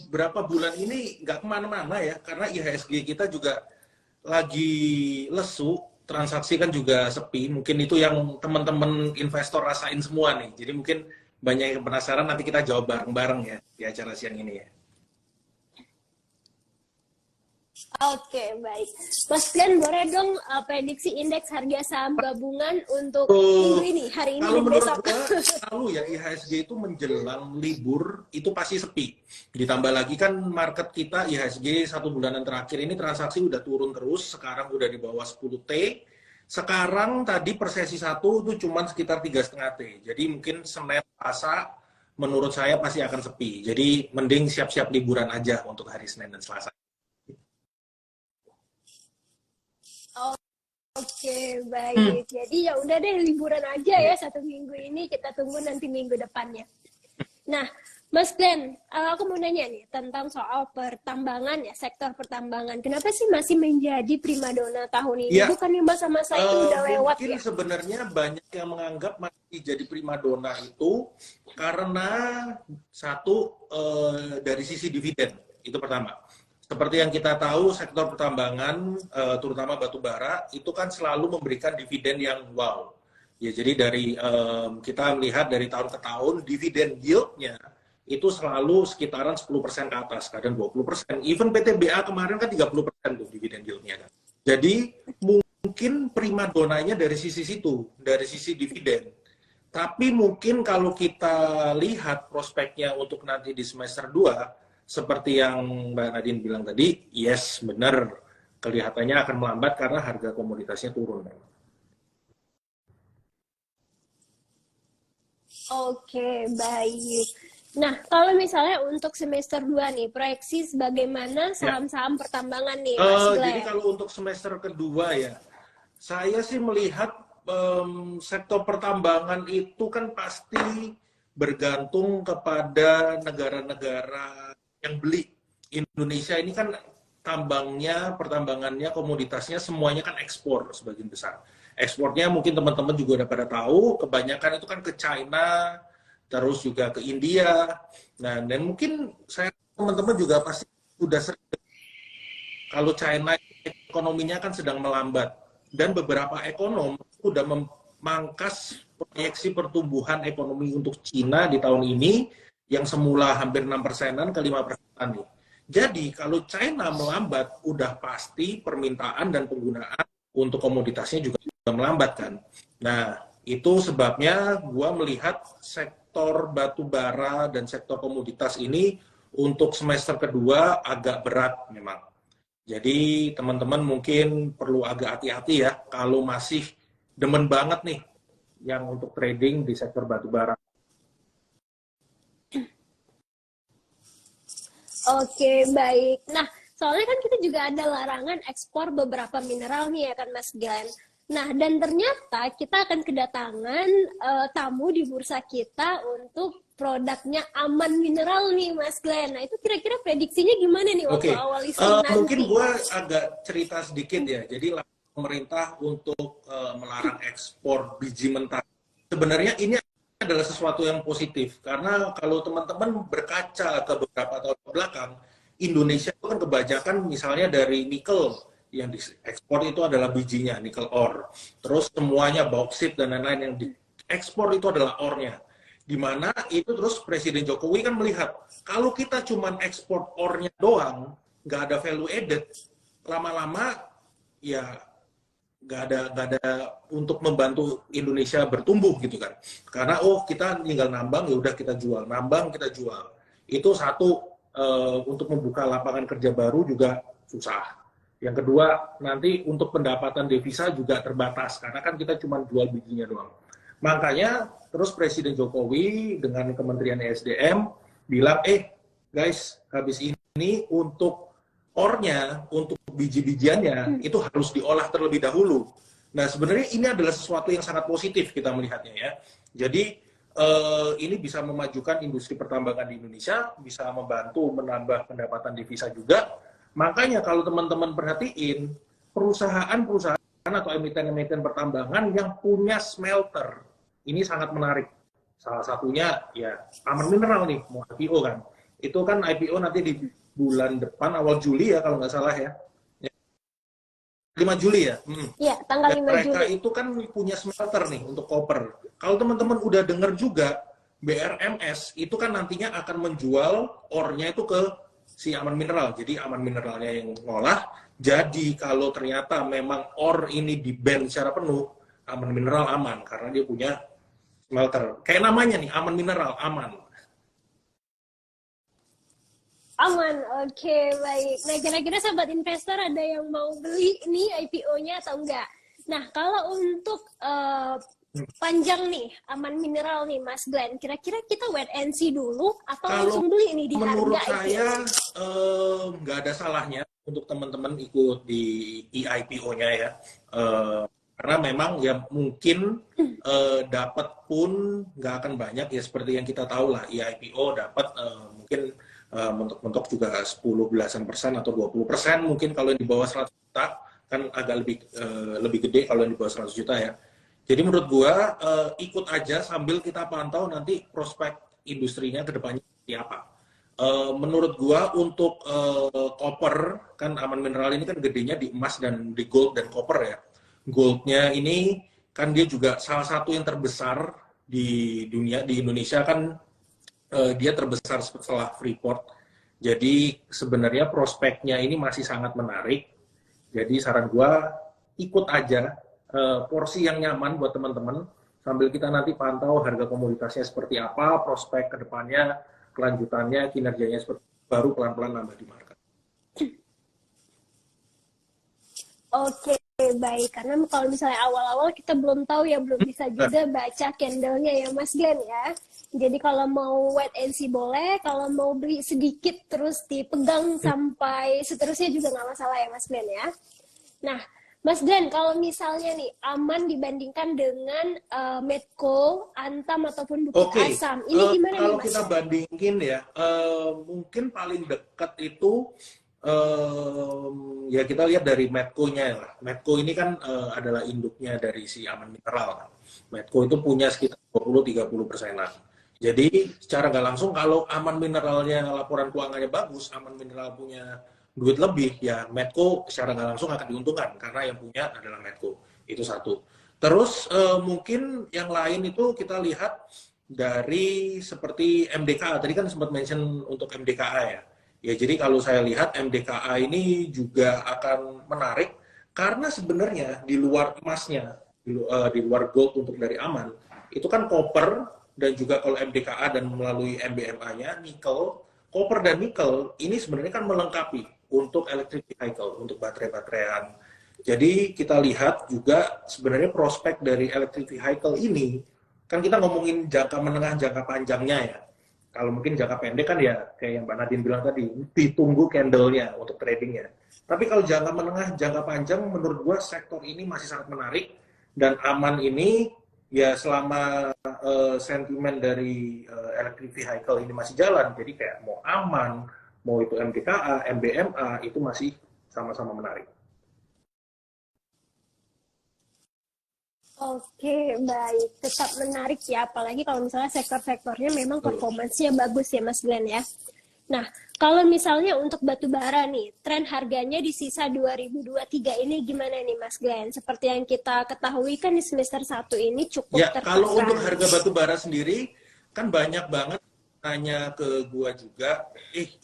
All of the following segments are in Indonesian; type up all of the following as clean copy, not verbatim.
berapa bulan ini nggak kemana-mana ya, karena IHSG kita juga lagi lesu, transaksi kan juga sepi. Mungkin itu yang teman-teman investor rasain semua nih. Jadi mungkin banyak yang penasaran, nanti kita jawab bareng-bareng ya di acara siang ini ya. Oke, baik. Mas Glenn, boleh dong prediksi indeks harga saham gabungan untuk minggu ini, hari ini Kalau dan menurut besok? gua, selalu ya IHSG itu menjelang libur itu pasti sepi. Ditambah lagi kan market kita IHSG 1 bulanan terakhir ini transaksi udah turun terus, sekarang udah di bawah 10T. Sekarang tadi per sesi 1 itu cuma sekitar 3,5T. Jadi mungkin Senin, Selasa menurut saya pasti akan sepi. Jadi mending siap-siap liburan aja untuk hari Senin dan Selasa. Oke, baik. Jadi ya udah deh, liburan aja ya 1 minggu ini. Kita tunggu nanti minggu depannya. Nah, Mas Glenn, aku mau nanya nih tentang soal pertambangan ya, sektor pertambangan. Kenapa sih masih menjadi primadona tahun ini? Ya, bukannya masa-masa itu udah lewat ya? mungkin sebenarnya banyak yang menganggap masih jadi primadona itu karena satu dari sisi dividen, itu pertama. Seperti yang kita tahu, sektor pertambangan, terutama batu bara, itu kan selalu memberikan dividen yang wow. Ya, jadi dari kita melihat dari tahun ke tahun, dividen yield-nya itu selalu sekitaran 10% ke atas, kadang 20%. Even PTBA kemarin kan 30% tuh dividen yield-nya kan. Jadi mungkin primadonanya dari sisi situ, dari sisi dividen. Tapi mungkin kalau kita lihat prospeknya untuk nanti di semester 2, seperti yang Mbak Nadine bilang tadi, yes, benar. Kelihatannya akan melambat karena harga komoditasnya turun. Oke, baik. Nah, kalau misalnya untuk semester 2 nih, proyeksi bagaimana saham-saham pertambangan nih, Mas Glenn? Jadi kalau untuk semester kedua ya, saya sih melihat sektor pertambangan itu kan pasti bergantung kepada negara-negara yang beli. Indonesia ini kan tambangnya, pertambangannya, komoditasnya semuanya kan ekspor sebagian besar. Ekspornya mungkin teman-teman juga udah pada tahu, kebanyakan itu kan ke China, terus juga ke India. Nah, dan mungkin saya teman-teman juga pasti sudah sering, kalau China ekonominya kan sedang melambat, dan beberapa ekonom sudah memangkas proyeksi pertumbuhan ekonomi untuk China di tahun ini yang semula hampir 6%-an ke 5%-an nih. Jadi kalau China melambat, udah pasti permintaan dan penggunaan untuk komoditasnya juga melambat kan. Nah, itu sebabnya gua melihat sektor batu bara dan sektor komoditas ini untuk semester kedua agak berat memang. Jadi teman-teman mungkin perlu agak hati-hati ya kalau masih demen banget nih yang untuk trading di sektor batu bara. Oke, baik. Nah, soalnya kan kita juga ada larangan ekspor beberapa mineral nih ya kan, Mas Glenn. Nah, dan ternyata kita akan kedatangan tamu di bursa kita untuk produknya Aman Mineral nih, Mas Glenn. Nah, itu kira-kira prediksinya gimana nih waktu awal listing nanti? Mungkin gue agak cerita sedikit ya. Jadi pemerintah untuk melarang ekspor biji mentah. Sebenarnya ini adalah sesuatu yang positif. Karena kalau teman-teman berkaca ke beberapa tahun belakang, Indonesia itu kan kebanyakan misalnya dari nikel, yang diekspor itu adalah bijinya, nikel ore. Terus semuanya bauksit dan lain-lain yang diekspor itu adalah ore-nya. Di mana itu terus Presiden Jokowi kan melihat, kalau kita cuma ekspor ore-nya doang, nggak ada value added, lama-lama ya nggak ada untuk membantu Indonesia bertumbuh gitu kan. Karena kita tinggal nambang, ya udah kita jual, nambang kita jual. Itu satu, untuk membuka lapangan kerja baru juga susah. Yang kedua, nanti untuk pendapatan devisa juga terbatas, karena kan kita cuma jual bijinya doang. Makanya terus Presiden Jokowi dengan Kementerian ESDM bilang, guys, habis ini untuk ore-nya, untuk biji-bijiannya, itu harus diolah terlebih dahulu. Nah, sebenarnya ini adalah sesuatu yang sangat positif kita melihatnya ya. Jadi, ini bisa memajukan industri pertambangan di Indonesia, bisa membantu menambah pendapatan devisa juga. Makanya kalau teman-teman perhatiin, perusahaan-perusahaan atau emiten-emiten pertambangan yang punya smelter, ini sangat menarik. Salah satunya ya Aman Mineral nih, mau IPO kan. itu kan IPO nanti di bulan depan, awal Juli ya kalau nggak salah ya. 5 Juli ya? Iya, tanggal Dan 5 mereka Juli. itu kan punya smelter nih untuk koper. Kalau teman-teman udah dengar juga, BRMS itu kan nantinya akan menjual ore-nya itu ke si Aman Mineral. Jadi Aman Mineralnya yang ngolah. Jadi kalau ternyata memang ore ini di-ban secara penuh, Aman Mineral aman karena dia punya smelter. Kayak namanya nih, Aman Mineral, aman. Aman, oke, baik. Nah, kira-kira sahabat investor ada yang mau beli nih IPO-nya atau enggak? Nah, kalau untuk panjang nih, Aman Mineral nih, Mas Glenn, kira-kira kita wait and see dulu atau Kalau langsung beli nih di menurut harga saya IPO? nggak ada salahnya untuk teman-teman ikut di IPO-nya ya. Karena memang ya mungkin dapat pun nggak akan banyak ya, seperti yang kita tahu lah, IPO dapat mungkin mentok-mentok juga 10 belasan persen atau 20% mungkin. Kalau yang di bawah 100 juta kan agak lebih gede kalau yang di bawah 100 juta ya. Jadi menurut gua ikut aja sambil kita pantau nanti prospek industrinya ke depannya seperti apa. Menurut gua untuk copper kan Aman Mineral ini kan gedenya di emas dan di gold dan copper ya. Goldnya ini kan dia juga salah satu yang terbesar di dunia, di Indonesia kan dia terbesar setelah Freeport. Jadi sebenarnya prospeknya ini masih sangat menarik. Jadi saran gua ikut aja porsi yang nyaman buat teman-teman sambil kita nanti pantau harga komoditasnya seperti apa, prospek kedepannya, kelanjutannya, kinerjanya seperti baru pelan-pelan nambah di market. Oke, baik. Karena kalau misalnya awal-awal kita belum tahu ya, belum bisa juga baca candle-nya ya, Mas Glenn ya. Jadi kalau mau wait and see boleh, kalau mau beli sedikit terus dipegang sampai seterusnya juga nggak masalah ya, Mas Glenn ya. Nah, Mas Glenn, kalau misalnya nih aman dibandingkan dengan Medco, Antam ataupun Bukit Asam, ini gimana nih, kalau Mas? kita bandingin ya, mungkin paling dekat itu ya kita lihat dari Medco-nya lah. Medco ini kan adalah induknya dari si Aman Mineral. Medco itu punya sekitar 20-30%-an. Jadi secara nggak langsung kalau Aman Mineralnya laporan keuangannya bagus, Aman Mineral punya duit lebih, ya Medco secara nggak langsung akan diuntungkan karena yang punya adalah Medco. Itu satu. Terus mungkin yang lain itu kita lihat dari seperti MDKA. Tadi kan sempat mention untuk MDKA ya. Ya, jadi kalau saya lihat MDKA ini juga akan menarik karena sebenarnya di luar emasnya, di luar gold untuk dari Aman, itu kan copper dan juga kalau MDKA dan melalui MBMA-nya, nikel, copper dan nikel ini sebenarnya kan melengkapi untuk electric vehicle, untuk baterai-bateraian. Jadi kita lihat juga sebenarnya prospek dari electric vehicle ini, kan kita ngomongin jangka menengah, jangka panjangnya ya. Kalau mungkin jangka pendek kan ya kayak yang Mbak Nadine bilang tadi, ditunggu candle-nya untuk tradingnya. Tapi kalau jangka menengah, jangka panjang, menurut gua sektor ini masih sangat menarik dan Aman ini ya selama sentimen dari electric vehicle ini masih jalan, jadi kayak mau Aman, mau itu MDKA, MBMA itu masih sama-sama menarik. Oke, baik. Tetap menarik ya, apalagi kalau misalnya sektor-sektornya memang performance-nya bagus ya, Mas Glenn ya. Nah, kalau misalnya untuk batu bara nih, tren harganya di sisa 2023 ini gimana nih, Mas Glenn? Seperti yang kita ketahui kan di semester 1 ini cukup ya, tertekan. Kalau untuk harga batu bara sendiri, kan banyak banget tanya ke gua juga,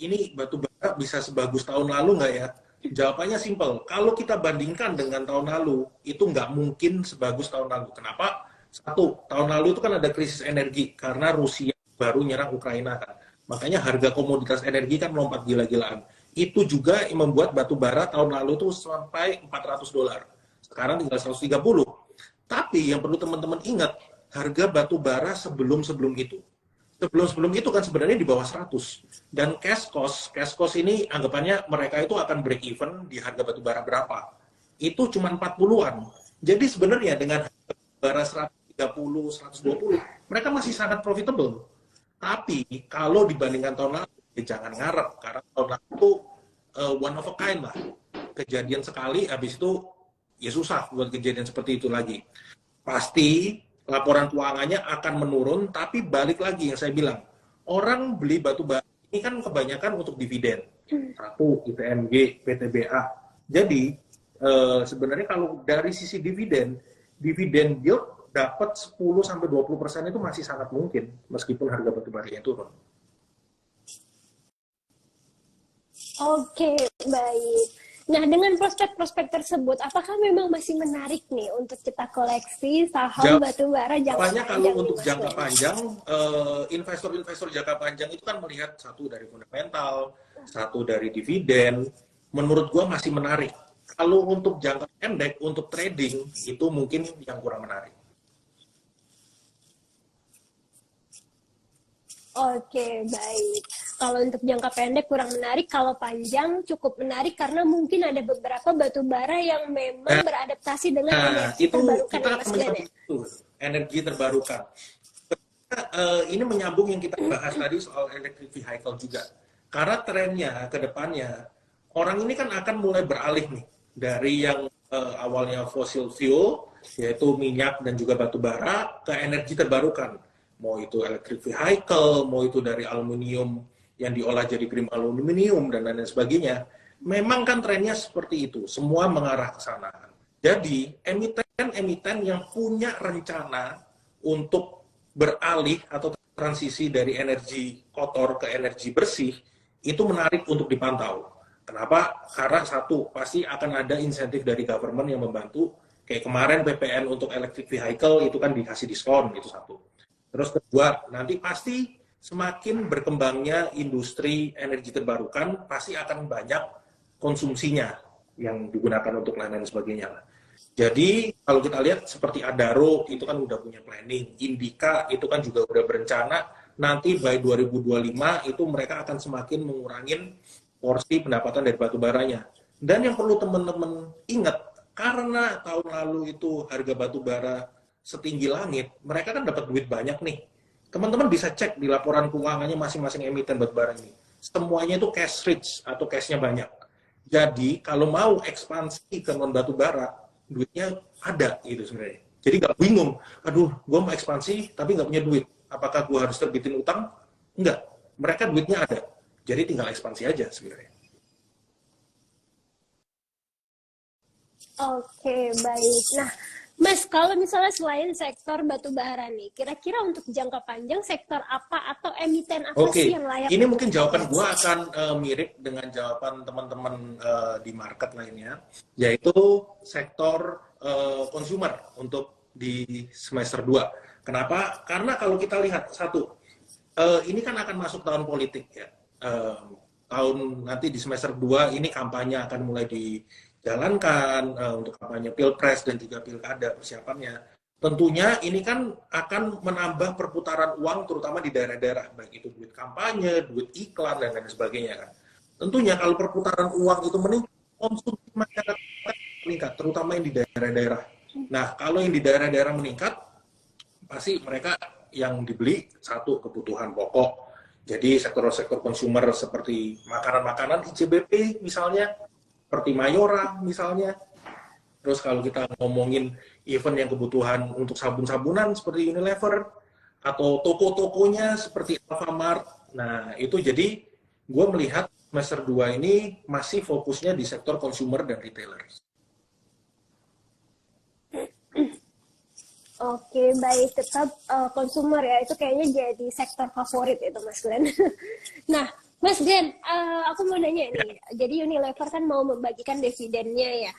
ini batu bara bisa sebagus tahun lalu nggak ya? Jawabannya simpel. Kalau kita bandingkan dengan tahun lalu, itu nggak mungkin sebagus tahun lalu. Kenapa? Satu, tahun lalu itu kan ada krisis energi karena Rusia baru nyerang Ukraina kan. Makanya harga komoditas energi kan melompat gila-gilaan. Itu juga yang membuat batu bara tahun lalu itu sampai $400. Sekarang tinggal 130. Tapi yang perlu teman-teman ingat, harga batu bara sebelum itu. Sebelum itu kan sebenarnya di bawah 100. Dan cash cost ini anggapannya mereka itu akan break even di harga batu bara berapa. Itu cuma 40-an. Jadi sebenarnya dengan harga bara 130, 120, mereka masih sangat profitable. Tapi kalau dibandingkan tahun lalu, ya jangan ngarep. Karena tahun lalu itu one of a kind lah. Kejadian sekali, habis itu ya susah buat kejadian seperti itu lagi. Pasti laporan keuangannya akan menurun, tapi balik lagi yang saya bilang, orang beli batu bara ini ini kan kebanyakan untuk dividen. Satu, ITMG, PTBA. Jadi, sebenarnya kalau dari sisi dividen yield dapat 10-20% itu masih sangat mungkin, meskipun harga batubaranya turun. Oke, baik. Nah, dengan prospek-prospek tersebut, apakah memang masih menarik nih untuk kita koleksi saham batubara jangka panjang? Kalau untuk jangka panjang, investor-investor jangka panjang itu kan melihat satu dari fundamental, satu dari dividen. Menurut gua masih menarik. Kalau untuk jangka pendek, untuk trading, itu mungkin yang kurang menarik. Oke, baik. Kalau untuk jangka pendek kurang menarik, kalau panjang cukup menarik karena mungkin ada beberapa batu bara yang memang beradaptasi dengan energi terbarukan. Kita menyambung itu, energi terbarukan. Ini menyambung yang kita bahas tadi soal electric vehicle juga. Karena trennya ke depannya, orang ini kan akan mulai beralih nih dari yang awalnya fossil fuel, yaitu minyak dan juga batu bara, ke energi terbarukan. Mau itu electric vehicle, mau itu dari aluminium yang diolah jadi green aluminium, dan lain sebagainya. Memang kan trennya seperti itu, semua mengarah ke sana. Jadi, emiten-emiten yang punya rencana untuk beralih atau transisi dari energi kotor ke energi bersih, itu menarik untuk dipantau. Kenapa? Karena satu, pasti akan ada insentif dari government yang membantu. Kayak kemarin PPN untuk electric vehicle itu kan dikasih diskon, itu satu. Terus kedua, nanti pasti semakin berkembangnya industri energi terbarukan, pasti akan banyak konsumsinya yang digunakan untuk lain-lain sebagainya. Jadi kalau kita lihat seperti Adaro itu kan udah punya planning, Indika itu kan juga udah berencana nanti by 2025 itu mereka akan semakin mengurangin porsi pendapatan dari batu baranya. Dan yang perlu teman-teman ingat, karena tahun lalu itu harga batu bara setinggi langit, mereka kan dapat duit banyak nih. Teman-teman bisa cek di laporan keuangannya masing-masing emiten batubara ini. Semuanya itu cash rich atau cashnya banyak. Jadi kalau mau ekspansi ke non batubara, duitnya ada gitu sebenarnya. Jadi nggak bingung, aduh gue mau ekspansi tapi nggak punya duit. Apakah gue harus terbitin utang? Enggak, mereka duitnya ada. Jadi tinggal ekspansi aja sebenarnya. Oke, baik. Nah, Mas, kalau misalnya selain sektor batu bara nih, kira-kira untuk jangka panjang sektor apa atau emiten apa sih yang layak? Ini mungkin jawaban gue akan mirip dengan jawaban teman-teman di market lainnya, yaitu sektor consumer untuk di semester 2. Kenapa? Karena kalau kita lihat, satu, ini kan akan masuk tahun politik ya. Tahun nanti di semester 2 ini kampanye akan mulai dijalankan untuk kampanye pilpres dan juga pilkada persiapannya. Tentunya ini kan akan menambah perputaran uang terutama di daerah-daerah, baik itu duit kampanye, duit iklan dan lain sebagainya kan. Tentunya kalau perputaran uang itu meningkat, konsumsi masyarakat meningkat, terutama yang di daerah-daerah. Nah, kalau yang di daerah-daerah meningkat, pasti mereka yang dibeli satu kebutuhan pokok. Jadi sektor-sektor consumer seperti makanan-makanan ICBP misalnya, seperti Mayora misalnya. Terus kalau kita ngomongin event yang kebutuhan untuk sabun-sabunan seperti Unilever, atau toko-tokonya seperti Alfamart. Nah, itu jadi gue melihat semester 2 ini masih fokusnya di sektor consumer dan retailer. Oke, baik. Tetap consumer ya, itu kayaknya jadi sektor favorit itu, Mas Glenn. Nah, Mas Glenn, aku mau nanya nih. Jadi Unilever kan mau membagikan dividennya ya.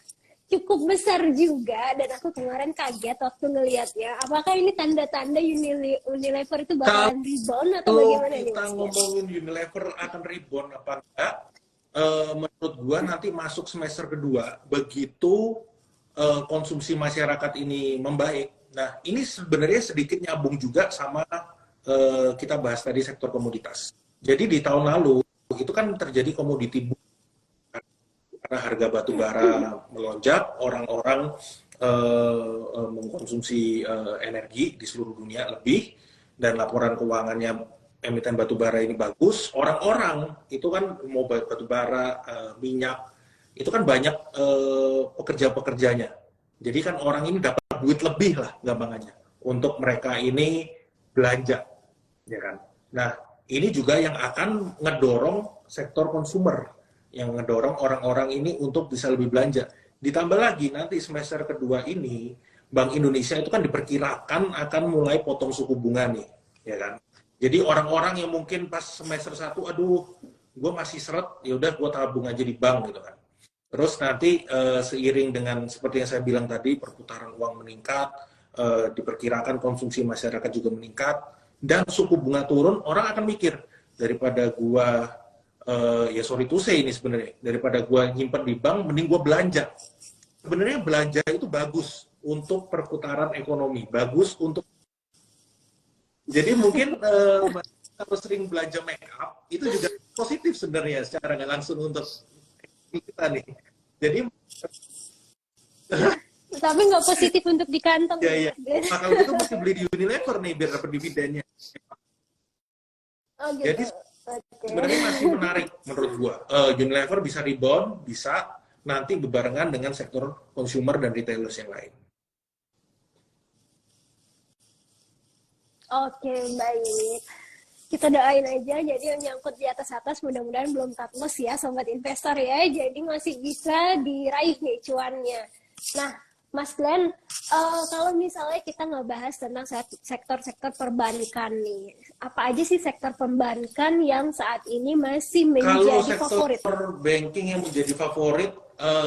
Cukup besar juga, dan aku kemarin kaget waktu ngelihatnya. Apakah ini tanda-tanda Unilever itu bakalan rebound atau bagaimana nih, Mas? Kita ngomongin Unilever akan rebound apa enggak, menurut gua nanti masuk semester kedua, begitu konsumsi masyarakat ini membaik. Nah, ini sebenarnya sedikit nyambung juga sama kita bahas tadi sektor komoditas. Jadi di tahun lalu itu kan terjadi komoditi boom karena harga batu bara melonjak, orang-orang mengkonsumsi energi di seluruh dunia lebih, dan laporan keuangannya emiten batu bara ini bagus. Orang-orang itu kan mau batu bara, minyak, itu kan banyak pekerja-pekerjanya. Jadi kan orang ini dapat duit lebih lah gampangannya untuk mereka ini belanja, ya kan. Nah, ini juga yang akan ngedorong sektor konsumer, yang ngedorong orang-orang ini untuk bisa lebih belanja. Ditambah lagi nanti semester kedua ini, Bank Indonesia itu kan diperkirakan akan mulai potong suku bunga nih, ya kan. Jadi orang-orang yang mungkin pas semester 1, aduh, gue masih seret, ya udah gue tabung aja di bank gitu kan. Terus nanti seiring dengan seperti yang saya bilang tadi, perputaran uang meningkat, diperkirakan konsumsi masyarakat juga meningkat, dan suku bunga turun, orang akan mikir, daripada gua ya sorry to say ini sebenarnya, daripada gua nyimpen di bank, mending gua belanja. Sebenarnya belanja itu bagus untuk perputaran ekonomi, bagus untuk, jadi mungkin kalau sering belanja make up itu juga positif sebenarnya secara nggak langsung untuk kita nih. Jadi tapi nggak positif untuk di kantong. Iya. Nah, kalau gitu mesti beli di Unilever nih biar dapat dividennya. Oh, gitu. Jadi sebenarnya masih menarik menurut gua. Unilever bisa rebound, bisa nanti bebarengan dengan sektor consumer dan retailers yang lain. Oke, baik. Kita doain aja, jadi yang nyangkut di atas-atas mudah-mudahan belum cut loss ya, sobat investor ya. Jadi masih bisa diraih nih cuannya. Nah, Mas Glenn, kalau misalnya kita ngebahas tentang sektor-sektor perbankan nih, apa aja sih sektor perbankan yang saat ini masih menjadi favorit? Kalau sektor banking yang menjadi favorit,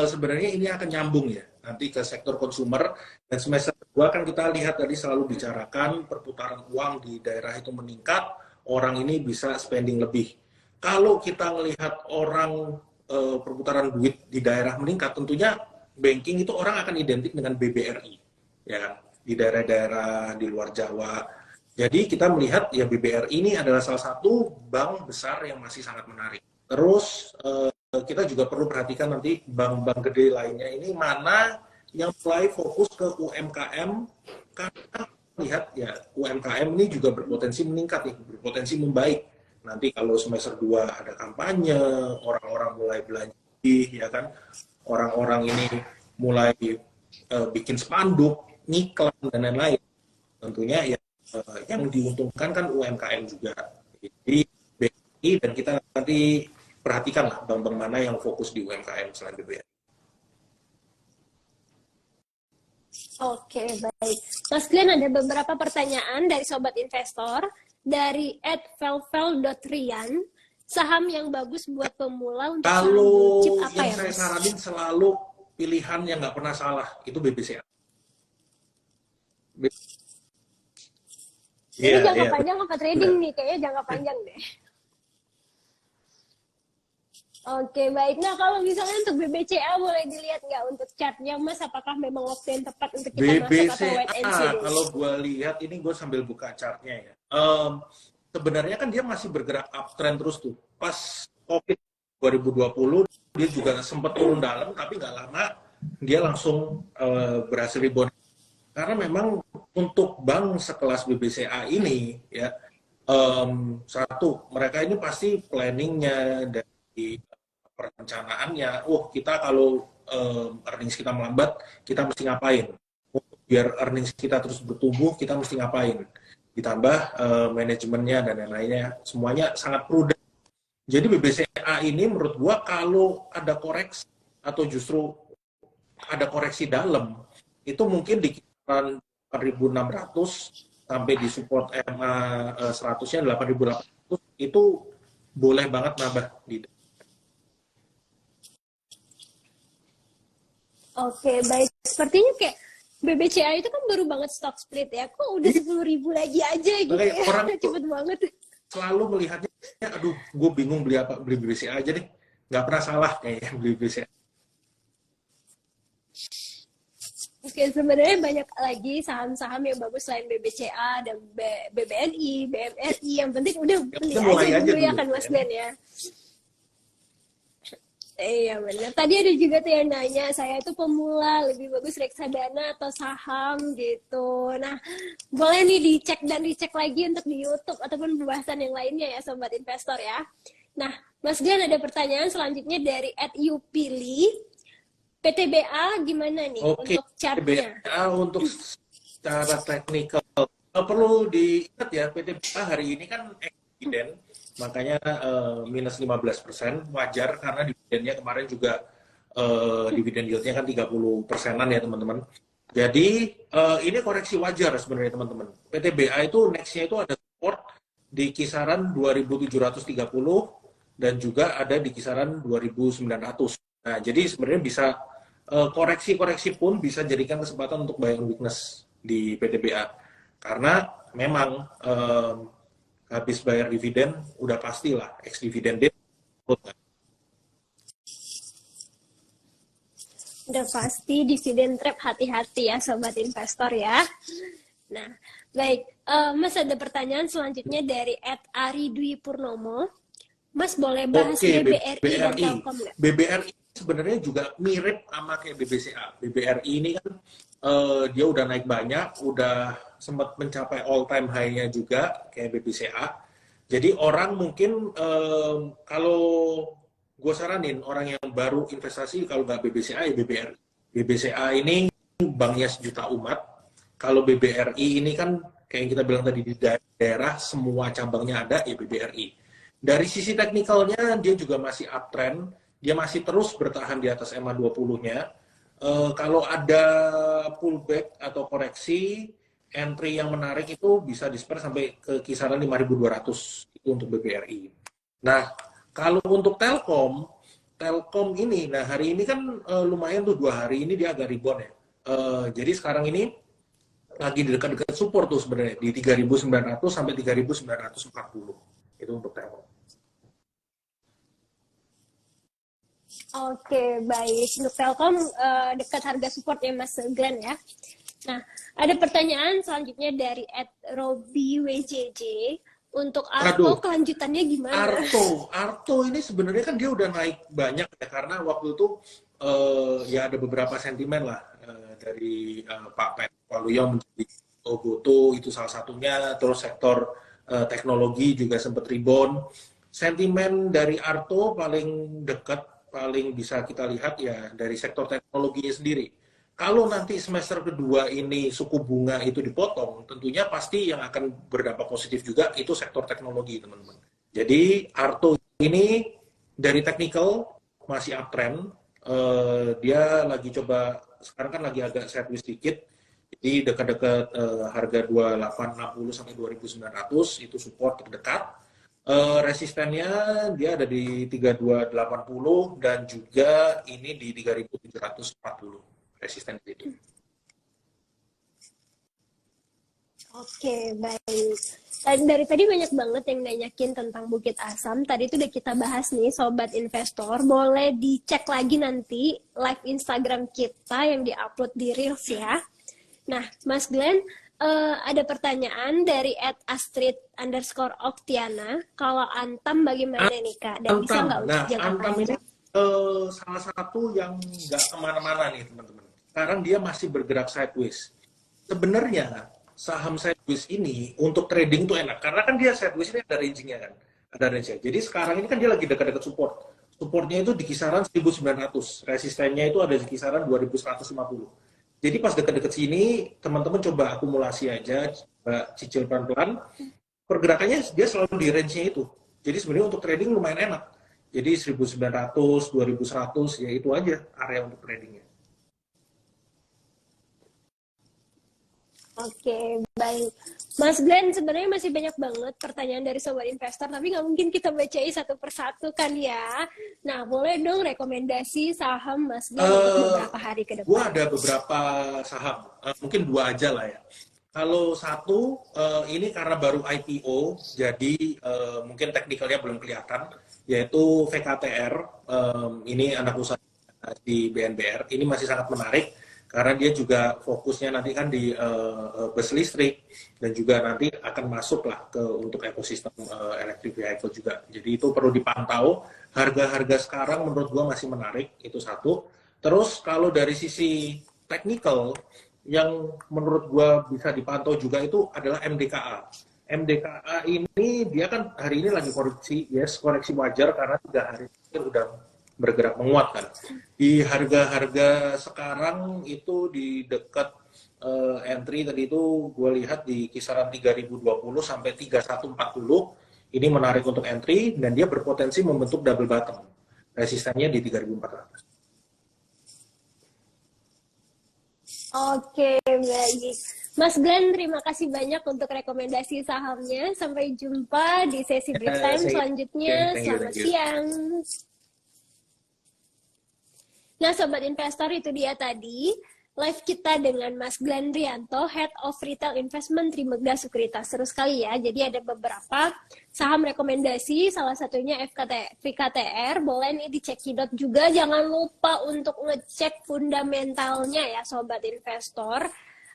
sebenarnya ini akan nyambung ya, nanti ke sektor consumer. Dan semester kedua kan kita lihat tadi selalu bicarakan perputaran uang di daerah itu meningkat, orang ini bisa spending lebih. Kalau kita melihat orang perputaran duit di daerah meningkat, tentunya banking itu orang akan identik dengan BBRI, ya kan, di daerah-daerah di luar Jawa. Jadi kita melihat ya BBRI ini adalah salah satu bank besar yang masih sangat menarik. Terus kita juga perlu perhatikan nanti bank-bank gede lainnya ini mana yang mulai fokus ke UMKM, karena lihat ya UMKM ini juga berpotensi meningkat nih, berpotensi membaik. Nanti kalau semester 2 ada kampanye, orang-orang mulai belanja, ya kan, orang-orang ini mulai bikin spanduk, ngiklan dan lain-lain. Tentunya ya yang diuntungkan kan UMKM juga. Jadi BRI, dan kita nanti perhatikanlah bank-bank mana yang fokus di UMKM selain BBRI. Oke, baik. Mas Glenn, ada beberapa pertanyaan dari sobat investor dari @velvel.rian. Saham yang bagus buat pemula untuk saham blue chip apa yang ya, saya Mas? saranin selalu pilihan yang nggak pernah salah, itu BBCA. Ini jangka panjang apa trading nih? Kayaknya jangka panjang deh. Oke, baik. Nah, kalau misalnya untuk BBCA boleh dilihat nggak untuk chartnya, Mas? Apakah memang waktu yang tepat untuk kita masuk atau wait and see dulu? Kalau gue lihat, ini gue sambil buka chartnya ya. Sebenarnya kan dia masih bergerak uptrend terus tuh. Pas COVID 2020, dia juga sempat turun dalam, tapi nggak lama dia langsung berhasil rebound. Karena memang untuk bank sekelas BBCA ini, ya, satu, mereka ini pasti planningnya dari perencanaannya, kita kalau earnings kita melambat, kita mesti ngapain? Biar earnings kita terus bertumbuh, kita mesti ngapain? Ditambah manajemennya dan lain-lainnya, semuanya sangat prudent. Jadi BBCA ini menurut gua kalau ada koreksi atau justru ada koreksi dalam, itu mungkin di kisaran 4.600 sampai di support EMA 100-nya 8.800, itu boleh banget nambah di. Oke, baik. Sepertinya kayak BBCA itu kan baru banget stock split ya. Kok udah 10.000 lagi aja gitu ya? Orang cepet banget. Selalu melihatnya, aduh, gue bingung beli apa, beli BBCA aja deh. Nggak pernah salah kayaknya beli BBCA. Oke, sebenarnya banyak lagi saham-saham yang bagus selain BBCA dan BBNI, BMRI. Yang penting udah beli aja dulu ya kan Mas Glenn ya. Iya benar. Tadi ada juga tuh yang nanya, saya itu pemula, lebih bagus reksadana atau saham gitu. Nah, boleh nih dicek dan dicek lagi untuk di YouTube ataupun pembahasan yang lainnya ya Sobat Investor ya. Nah, Mas Glenn ada pertanyaan selanjutnya dari @yupili. PTBA gimana nih untuk chartnya? PTBA untuk secara teknikal perlu diingat ya, PTBA hari ini kan dividen makanya minus 15%, wajar karena dividennya kemarin juga dividen yieldnya kan 30%-an ya teman-teman. Jadi ini koreksi wajar sebenarnya teman-teman. PTBA itu next-nya itu ada support di kisaran 2.730 dan juga ada di kisaran 2.900. Nah, jadi sebenarnya bisa koreksi-koreksi pun bisa jadikan kesempatan untuk buy on weakness di PTBA. Karena memang habis bayar dividen udah pastilah ex dividend date. Udah pasti dividen trap, hati-hati ya sobat investor ya. Nah, baik. Mas ada pertanyaan selanjutnya dari @Ari Dwi Purnomo. Mas boleh bahas BBRI dan Telkom nggak? BBRI sebenarnya juga mirip sama kayak BBCA. BBRI ini kan dia udah naik banyak, udah sempat mencapai all time high-nya juga kayak BBCA. Jadi orang mungkin kalau gue saranin orang yang baru investasi kalau nggak BBCA ya BBRI. BBCA ini banknya sejuta umat. Kalau BBRI ini kan kayak yang kita bilang tadi di daerah semua cabangnya ada ya BBRI. Dari sisi teknikalnya dia juga masih uptrend, dia masih terus bertahan di atas EMA 20-nya. Kalau ada pullback atau koreksi, entry yang menarik itu bisa disper sampai ke kisaran 5.200 itu untuk BBRI. Nah, kalau untuk Telkom ini, nah hari ini kan lumayan tuh 2 hari ini dia agak rebound ya. Jadi sekarang ini lagi di dekat-dekat support tuh sebenarnya di 3.900 sampai 3.940 itu untuk Telkom. Oke, baik. Untuk Telkom dekat harga support ya Mas Glenn ya. Nah, ada pertanyaan selanjutnya dari @RobiWJJ. Untuk Arto kelanjutannya gimana? Arto ini sebenarnya kan dia udah naik banyak ya karena waktu itu ya ada beberapa sentimen lah dari Pak Pet Waluyo menjadi Goto itu salah satunya, terus sektor teknologi juga sempat rebound. Sentimen dari Arto paling dekat, paling bisa kita lihat ya dari sektor teknologinya sendiri. Kalau nanti semester kedua ini suku bunga itu dipotong, tentunya pasti yang akan berdampak positif juga itu sektor teknologi, teman-teman. Jadi Arto ini dari technical masih uptrend, dia lagi coba sekarang kan lagi agak sideways sedikit, jadi dekat-dekat harga 2860 sampai 2900 itu support terdekat. Resistennya dia ada di 3280 dan juga ini di 3740 resisten itu. Oke, baik. Dari tadi banyak banget yang nanyakin tentang Bukit Asam. Tadi itu udah kita bahas nih, Sobat Investor. Boleh dicek lagi nanti live Instagram kita yang diupload di Reels ya. Nah, Mas Glenn, ada pertanyaan dari @astrid_oktiana. Kalau Antam bagaimana nih Kak? Dan bisa nggak untuk jangka Antam panjang? Ini salah satu yang nggak kemana-mana nih teman-teman. Sekarang dia masih bergerak sideways. Sebenarnya saham sideways ini untuk trading tuh enak karena kan dia sideways ini ada ranging-nya kan, ada range-nya. Jadi sekarang ini kan dia lagi dekat-dekat support. Supportnya itu di kisaran 1900, resistennya itu ada di kisaran 2150. Jadi pas dekat-dekat sini teman-teman coba akumulasi aja, coba cicil pelan-pelan. Pergerakannya dia selalu di range-nya itu. Jadi sebenarnya untuk trading lumayan enak. Jadi 1900, 2100 ya itu aja area untuk tradingnya. Oke, baik. Mas Glenn, sebenarnya masih banyak banget pertanyaan dari sobat investor, tapi nggak mungkin kita bacain satu persatu kan ya. Nah, boleh dong rekomendasi saham Mas Glenn untuk beberapa hari ke depan? Gua ada beberapa saham, mungkin 2 aja lah ya. Kalau satu, ini karena baru IPO, jadi mungkin teknikalnya belum kelihatan, yaitu VKTR, ini anak usaha di BNBR, ini masih sangat menarik, karena dia juga fokusnya nanti kan di bus listrik dan juga nanti akan masuk lah untuk ekosistem electric vehicle juga. Jadi itu perlu dipantau. Harga-harga sekarang menurut gua masih menarik, itu satu. Terus kalau dari sisi technical yang menurut gua bisa dipantau juga itu adalah MDKA. MDKA ini dia kan hari ini lagi koreksi, koreksi wajar karena 3 hari ini udah bergerak menguat kan. Di harga-harga sekarang itu di dekat entry tadi itu gue lihat di kisaran 3020 sampai 3140 Ini menarik untuk entry dan dia berpotensi membentuk double bottom. Resistennya di 3.400. Oke, baik. Mas Glenn, terima kasih banyak untuk rekomendasi sahamnya. Sampai jumpa di sesi break time selanjutnya. Thank you, Selamat siang. Nah, Sobat Investor, itu dia tadi live kita dengan Mas Glenn Rianto, Head of Retail Investment Trimegah Sekuritas. Seru sekali ya, jadi ada beberapa saham rekomendasi, salah satunya VKTR, boleh nih dicekidot juga, jangan lupa untuk ngecek fundamentalnya ya Sobat Investor.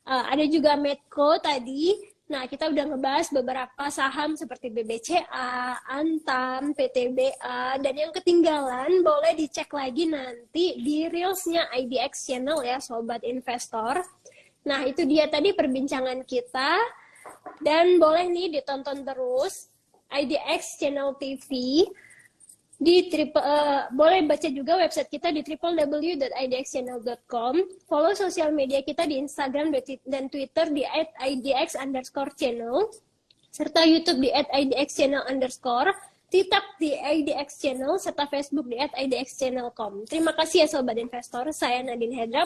Ada juga Medco tadi. Nah, kita udah ngebahas beberapa saham seperti BBCA, Antam, PTBA, dan yang ketinggalan boleh dicek lagi nanti di Reels-nya IDX Channel ya, Sobat Investor. Nah, itu dia tadi perbincangan kita. Dan boleh nih ditonton terus IDX Channel TV. Boleh baca juga website kita di www.idxchannel.com. Follow sosial media kita di Instagram dan Twitter di @idx_channel, serta YouTube di @idxchannel_, TikTok di IDX Channel, serta Facebook di @idxchannel.com. Terima kasih ya Sobat Investor, saya Nadine Hedra.